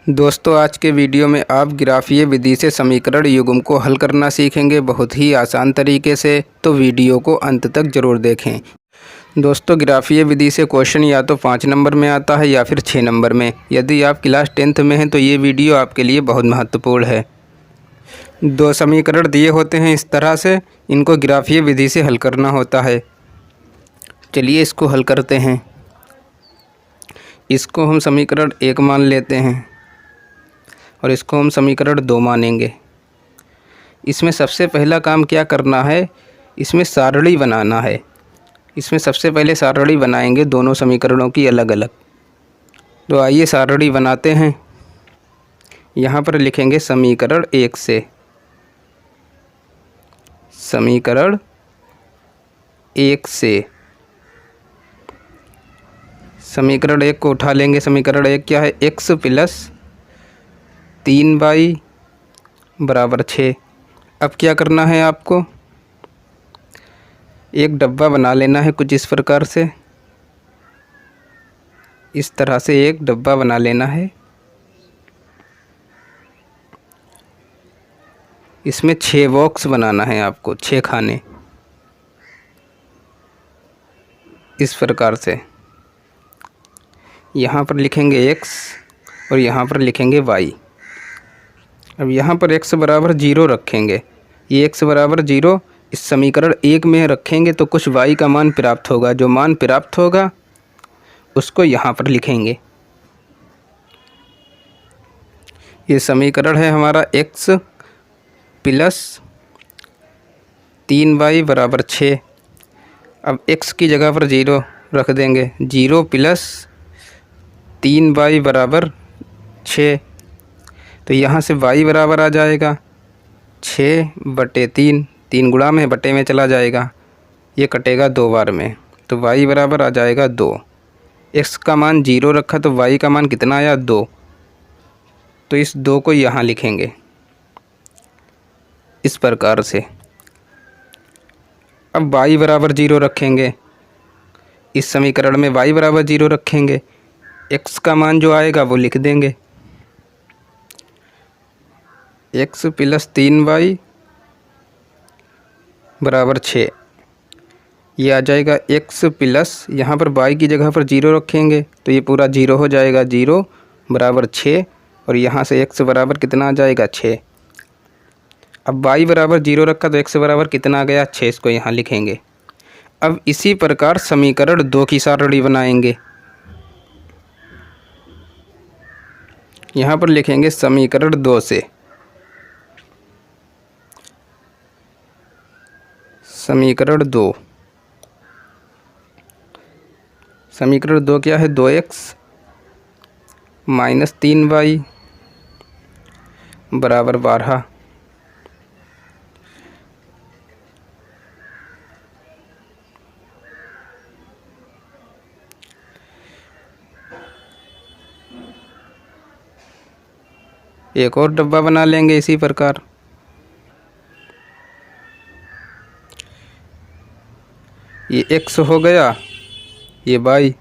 दोस्तों आज के वीडियो में आप ग्राफीय विधि से समीकरण युग्म को हल करना सीखेंगे बहुत ही आसान तरीके से, तो वीडियो को अंत तक ज़रूर देखें। दोस्तों ग्राफीय विधि से क्वेश्चन या तो 5 नंबर में आता है या फिर 6 नंबर में। यदि आप क्लास 10th में हैं तो ये वीडियो आपके लिए बहुत महत्वपूर्ण है। दो समीकरण दिए होते हैं इस तरह से, इनको ग्राफीय विधि से हल करना होता है। चलिए इसको हल करते हैं। इसको हम समीकरण 1 मान लेते हैं और इसको हम समीकरण 2 मानेंगे। इसमें सबसे पहला काम क्या करना है, इसमें सारणी बनाना है। इसमें सबसे पहले सारणी बनाएंगे दोनों समीकरणों की अलग अलग। तो आइए सारणी बनाते हैं। यहाँ पर लिखेंगे समीकरण 1 से, समीकरण 1 से। समीकरण 1 को उठा लेंगे। समीकरण 1 क्या है, x प्लस 3y बराबर 6। अब क्या करना है, आपको एक डब्बा बना लेना है कुछ इस प्रकार से। इस तरह से एक डब्बा बना लेना है। इसमें 6 बॉक्स बनाना है आपको, 6 खाने इस प्रकार से। यहाँ पर लिखेंगे x और यहाँ पर लिखेंगे y। अब यहाँ पर x बराबर 0 रखेंगे। ये x बराबर 0 इस समीकरण 1 में रखेंगे तो कुछ y का मान प्राप्त होगा। जो मान प्राप्त होगा उसको यहाँ पर लिखेंगे। ये समीकरण है हमारा x प्लस 3y बराबर 6। अब x की जगह पर 0 रख देंगे। 0 प्लस 3y बराबर 6। तो यहाँ से y बराबर आ जाएगा 6/3। 3 गुणा में बटे में चला जाएगा, ये कटेगा 2 बार में, तो y बराबर आ जाएगा 2। x का मान 0 रखा तो y का मान कितना आया, 2। तो इस 2 को यहाँ लिखेंगे इस प्रकार से। अब y बराबर 0 रखेंगे। इस समीकरण में y बराबर 0 रखेंगे। x का मान जो आएगा वो लिख देंगे, x प्लस 3y बराबर 6। ये आ जाएगा x प्लस, यहाँ पर y की जगह पर 0 रखेंगे तो ये पूरा 0 हो जाएगा। 0 बराबर 6 और यहाँ से x बराबर कितना आ जाएगा, 6। अब y बराबर 0 रखा तो x बराबर कितना आ गया, 6। इसको यहाँ लिखेंगे। अब इसी प्रकार समीकरण 2 की सारणी बनाएंगे। यहाँ पर लिखेंगे समीकरण 2 से, समीकरण 2। समीकरण 2 क्या है, 2x माइनस 3y बराबर 12। एक और डब्बा बना लेंगे इसी प्रकार। ये x हो गया, ये y।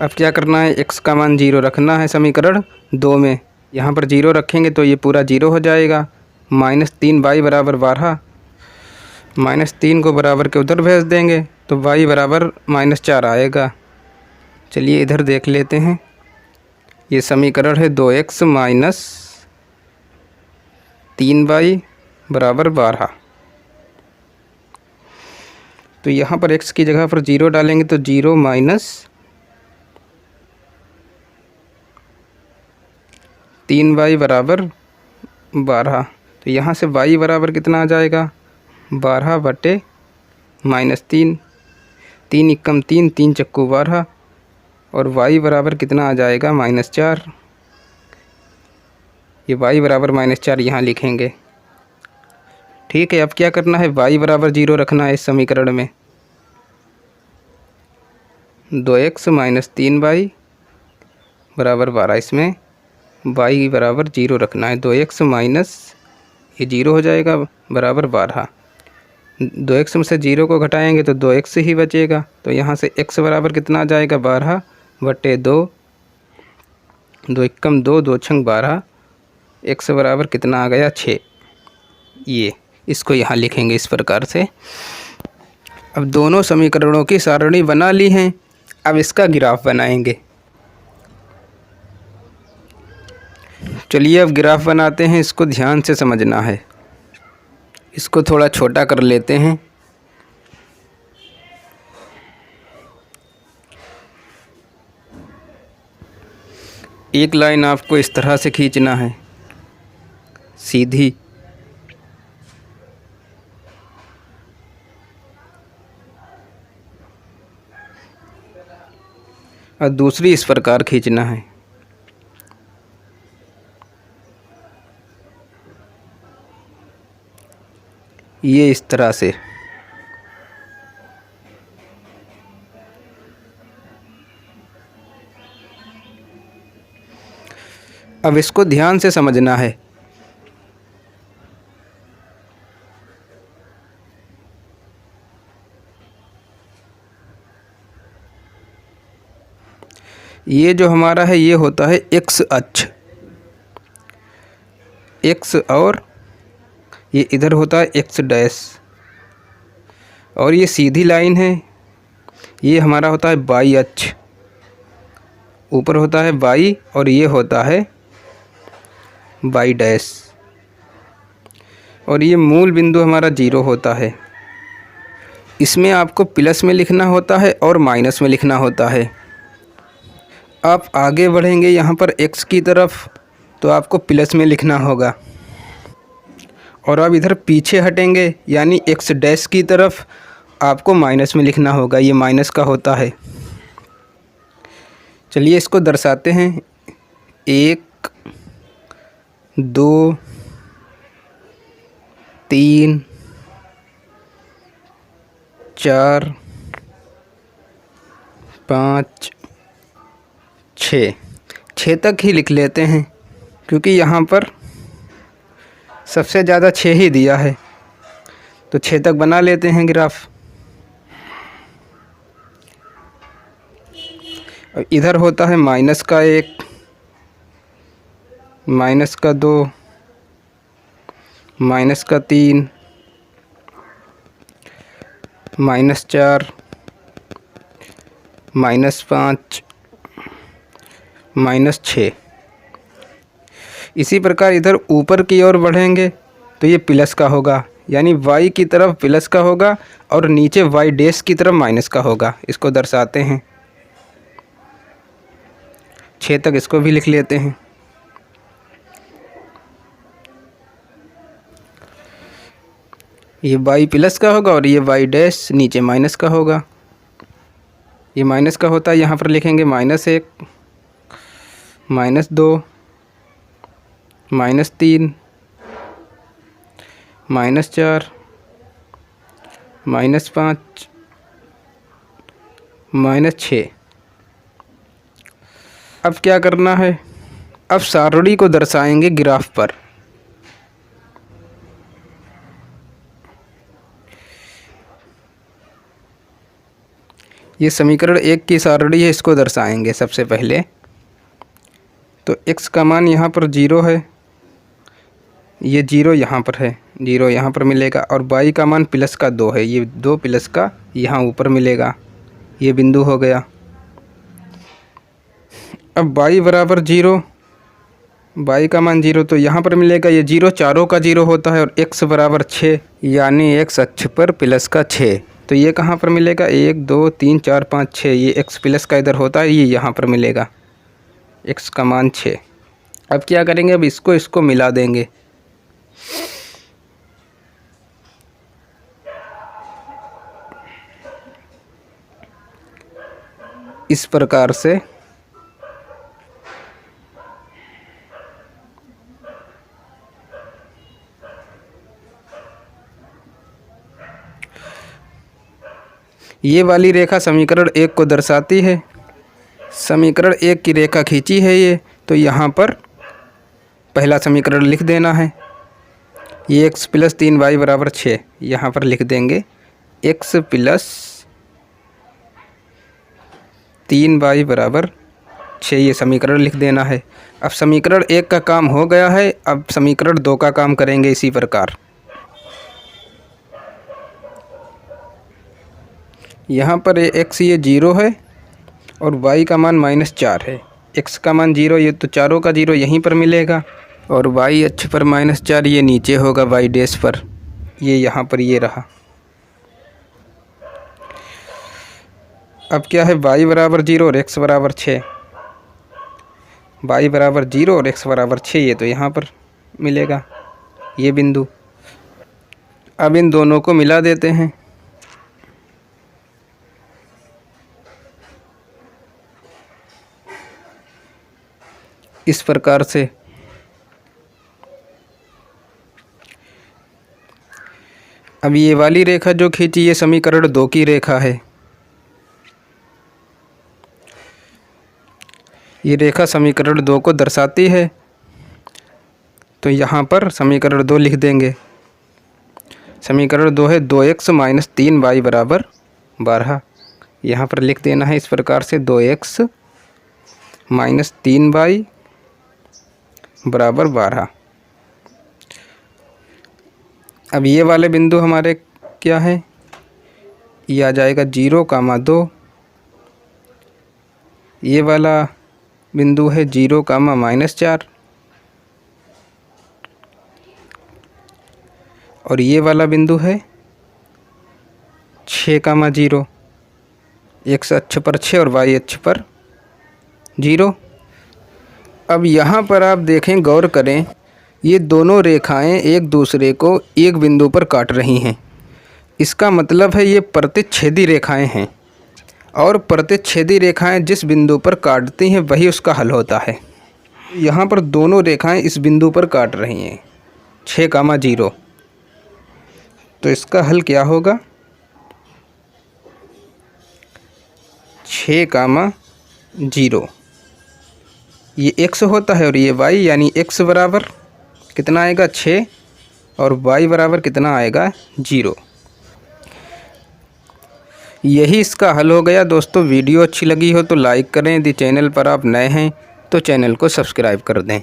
अब क्या करना है, x का मान 0 रखना है समीकरण 2 में। यहाँ पर 0 रखेंगे तो ये पूरा 0 हो जाएगा। माइनस 3y बराबर 12। माइनस 3 को बराबर के उधर भेज देंगे तो y बराबर -4 आएगा। चलिए इधर देख लेते हैं। ये समीकरण है 2x माइनस 3y बराबर 12। तो यहाँ पर x की जगह पर 0 डालेंगे तो 0 माइनस 3y बराबर 12। तो यहाँ से y बराबर कितना आ जाएगा, 12/-3। 3 एकम 3, 3 चक्कू 12 और y बराबर कितना आ जाएगा, -4। ये y बराबर -4 यहाँ लिखेंगे। ठीक है, अब क्या करना है, y बराबर 0 रखना है इस समीकरण में। 2x माइनस 3y बराबर 12। इसमें y बराबर 0 रखना है। 2x माइनस, ये 0 हो जाएगा, बराबर 12। 2x में से 0 को घटाएंगे तो 2x ही बचेगा। तो यहाँ से x बराबर कितना आ जाएगा, 12/2। दो एकम 2, 2 छंग 12, x बराबर कितना आ गया 6। ये इसको यहाँ लिखेंगे इस प्रकार से। अब दोनों समीकरणों की सारणी बना ली हैं, अब इसका ग्राफ बनाएंगे। चलिए अब ग्राफ बनाते हैं, इसको ध्यान से समझना है। इसको थोड़ा छोटा कर लेते हैं। एक लाइन आपको इस तरह से खींचना है, सीधी। और दूसरी इस प्रकार खींचना है। ये इस तरह से। अब इसको ध्यान से समझना है। ये जो हमारा है ये होता है x अक्ष, x, और ये इधर होता है x डैश, और ये सीधी लाइन है, ये हमारा होता है y अक्ष। ऊपर होता है y और ये होता है y डैश, और ये मूल बिंदु हमारा 0 होता है। इसमें आपको प्लस में लिखना होता है और माइनस में लिखना होता है। आप आगे बढ़ेंगे यहाँ पर x की तरफ तो आपको प्लस में लिखना होगा, और अब इधर पीछे हटेंगे यानी x डैश की तरफ आपको माइनस में लिखना होगा। ये माइनस का होता है। चलिए इसको दर्शाते हैं। 1, 2, 3, 4, 5, 6 तक ही लिख लेते हैं, क्योंकि यहाँ पर सबसे ज़्यादा 6 ही दिया है, तो 6 तक बना लेते हैं ग्राफ। इधर होता है माइनस का 1, माइनस का 2, माइनस का 3, माइनस 4, माइनस 5, माइनस 6। इसी प्रकार इधर ऊपर की ओर बढ़ेंगे तो ये प्लस का होगा, यानी y की तरफ प्लस का होगा और नीचे y डैश की तरफ माइनस का होगा। इसको दर्शाते हैं। 6 तक इसको भी लिख लेते हैं। ये y प्लस का होगा और ये y डैश नीचे माइनस का होगा। ये माइनस का होता है, यहाँ पर लिखेंगे -1, -2, -3, -4, -5, -6। अब क्या करना है, अब सारणी को दर्शाएंगे ग्राफ पर। ये समीकरण 1 की सारणी है, इसको दर्शाएंगे सबसे पहले। तो x का मान यहाँ पर 0 है, ये 0 यहाँ पर है, 0 यहाँ पर मिलेगा, और y का मान प्लस का 2 है, ये 2 प्लस का यहाँ ऊपर मिलेगा, ये बिंदु हो गया। अब y बराबर 0, y का मान 0 तो यहाँ पर मिलेगा, ये 0 चारों का 0 होता है, और x बराबर 6 यानी x अक्ष पर प्लस का 6, तो ये कहाँ पर मिलेगा, 1, 2, 3, 4, 5, 6, ये x प्लस का इधर होता है, ये यहाँ पर मिलेगा, x का मान 6। अब क्या करेंगे, अब इसको मिला देंगे। इस प्रकार से ये वाली रेखा समीकरण 1 को दर्शाती है। समीकरण 1 की रेखा खींची है ये, तो यहाँ पर पहला समीकरण लिख देना है। ये x प्लस 3y बराबर 6, यहाँ पर लिख देंगे x प्लस 3y बराबर 6, ये समीकरण लिख देना है। अब समीकरण 1 का काम हो गया है, अब समीकरण 2 का काम करेंगे इसी प्रकार। यहाँ पर x ये 0 है और y का मान -4 है। x का मान 0, ये तो चारों का 0 यहीं पर मिलेगा, और y अक्ष पर -4 ये नीचे होगा y डैश पर, ये यहाँ पर ये रहा। अब क्या है, y बराबर 0 और x बराबर 6। y बराबर 0 और x बराबर 6, ये तो यहाँ पर मिलेगा ये बिंदु। अब इन दोनों को मिला देते हैं। इस प्रकार से अब ये वाली रेखा जो खींची ये समीकरण 2 की रेखा है। ये रेखा समीकरण 2 को दर्शाती है, तो यहाँ पर समीकरण 2 लिख देंगे। समीकरण 2 है 2x - 3y बराबर 12। यहाँ पर लिख देना है इस प्रकार से 2x - 3y बराबर 12। अब ये वाले बिंदु हमारे क्या है, ये आ जाएगा 0,2। ये वाला बिंदु है 0,-4, और ये वाला बिंदु है 6,0। x अक्ष पर 6 और y अक्ष पर 0। अब यहाँ पर आप देखें, गौर करें, ये दोनों रेखाएं एक दूसरे को एक बिंदु पर काट रही हैं। इसका मतलब है ये प्रतिच्छेदी रेखाएं हैं, और प्रतिच्छेदी रेखाएं जिस बिंदु पर काटती हैं वही उसका हल होता है। यहाँ पर दोनों रेखाएं इस बिंदु पर काट रही हैं 6,0, तो इसका हल क्या होगा, 6,0। ये x होता है और ये y, यानी x बराबर कितना आएगा 6 और y बराबर कितना आएगा 0। यही इसका हल हो गया। दोस्तों, वीडियो अच्छी लगी हो तो लाइक करें। यदि चैनल पर आप नए हैं तो चैनल को सब्सक्राइब कर दें।